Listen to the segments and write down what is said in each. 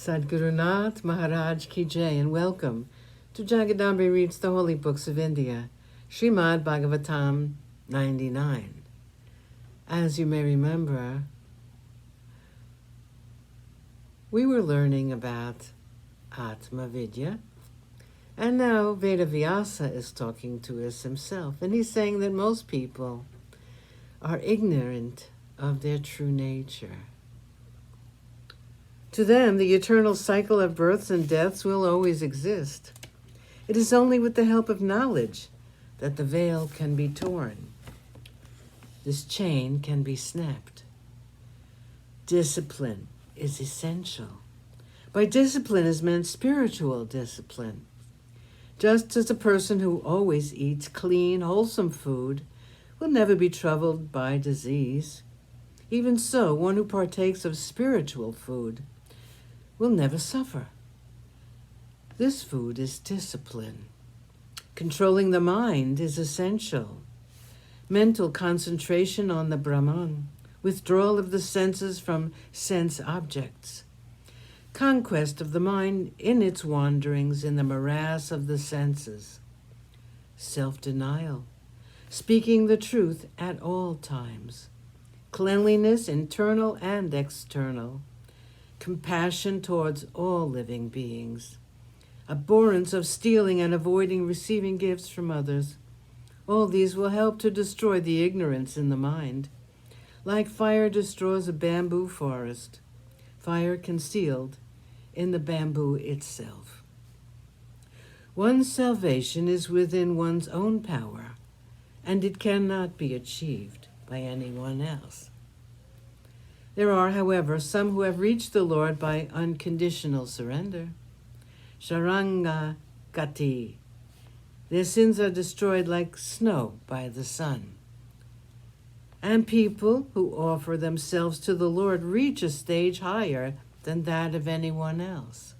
Sadgurunath Maharaj Ki Jai, and welcome to Jagadambi Reads the Holy Books of India, ShrimadBhagavatam99. As you may remember, we were learning about Atma Vidya, and now Vedavyasa is talking to us himself, and he's saying that most people are ignorant of their true nature. To them, the eternal cycle of births and deaths will always exist. It is only with the help of knowledge that the veil can be torn. This chain can be snapped. Discipline is essential. By discipline is meant spiritual discipline. Just as a person who always eats clean, wholesome food will never be troubled by disease, even so, one who partakes of spiritual food will never suffer. This food is discipline. Controlling the mind is essential. Mental concentration on the Brahman, withdrawal of the senses from sense objects, conquest of the mind in its wanderings in the morass of the senses, self-denial, speaking the truth at all times, cleanliness internal and external, compassion towards all living beings, abhorrence of stealing and avoiding receiving gifts from others. All these will help to destroy the ignorance in the mind. Like fire destroys a bamboo forest, fire concealed in the bamboo itself. One's salvation is within one's own power, and it cannot be achieved by anyone else. There are, however, some who have reached the Lord by unconditional surrender. Sharanga Gati. Their sins are destroyed like snow by the sun. And people who offer themselves to the Lord reach a stage higher than that of anyone else.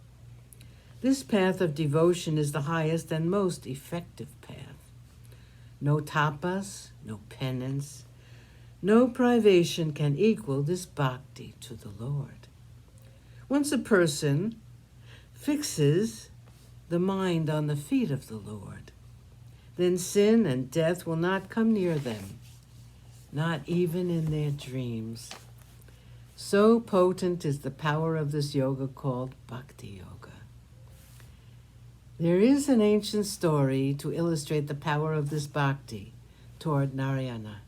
This path of devotion is the highest and most effective path. No tapas, no penance, no privation can equal this bhakti to the Lord. Once a person fixes the mind on the feet of the Lord, then sin and death will not come near them, not even in their dreams. So potent is the power of this yoga called Bhakti Yoga. There is an ancient story to illustrate the power of this bhakti toward Narayana.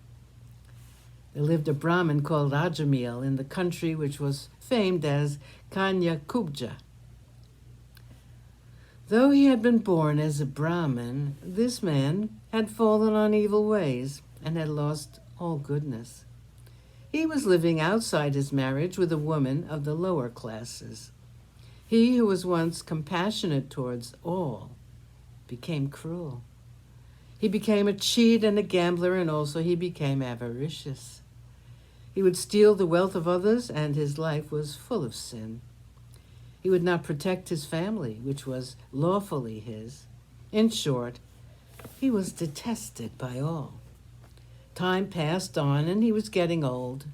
There lived a Brahmin called Ajamil in the country which was famed as Kanya Kubja. Though he had been born as a Brahmin, this man had fallen on evil ways and had lost all goodness. He was living outside his marriage with a woman of the lower classes. He who was once compassionate towards all became cruel. He became a cheat and a gambler, and also he became avaricious. He would steal the wealth of others, and his life was full of sin. He would not protect his family, which was lawfully his. In short, he was detested by all. Time passed on, and he was getting old.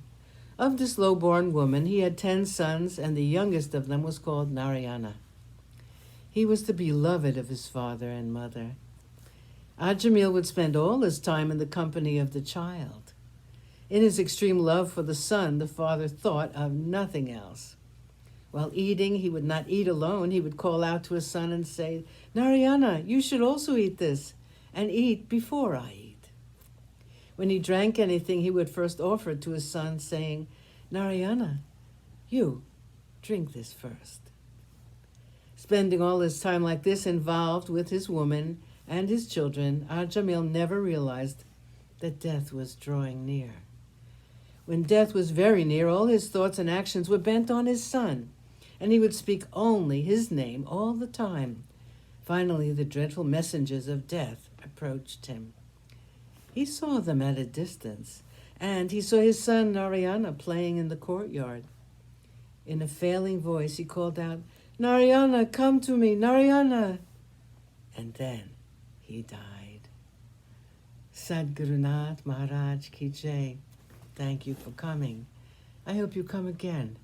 Of this low-born woman, he had 10 sons, and the youngest of them was called Narayana. He was the beloved of his father and mother. Ajamil would spend all his time in the company of the child. In his extreme love for the son, the father thought of nothing else. While eating, he would not eat alone. He would call out to his son and say, "Narayana, you should also eat this, and eat before I eat." When he drank anything, he would first offer it to his son, saying, "Narayana, you drink this first." Spending all his time like this involved with his woman and his children, Ajamil never realized that death was drawing near. When death was very near, all his thoughts and actions were bent on his son, and he would speak only his name all the time. Finally, the dreadful messengers of death approached him. He saw them at a distance, and he saw his son Narayana playing in the courtyard. In a failing voice, he called out, "Narayana, come to me, Narayana!" And then he died. Sadgurunath Maharaj Ki Jai. Thank you for coming. I hope you come again.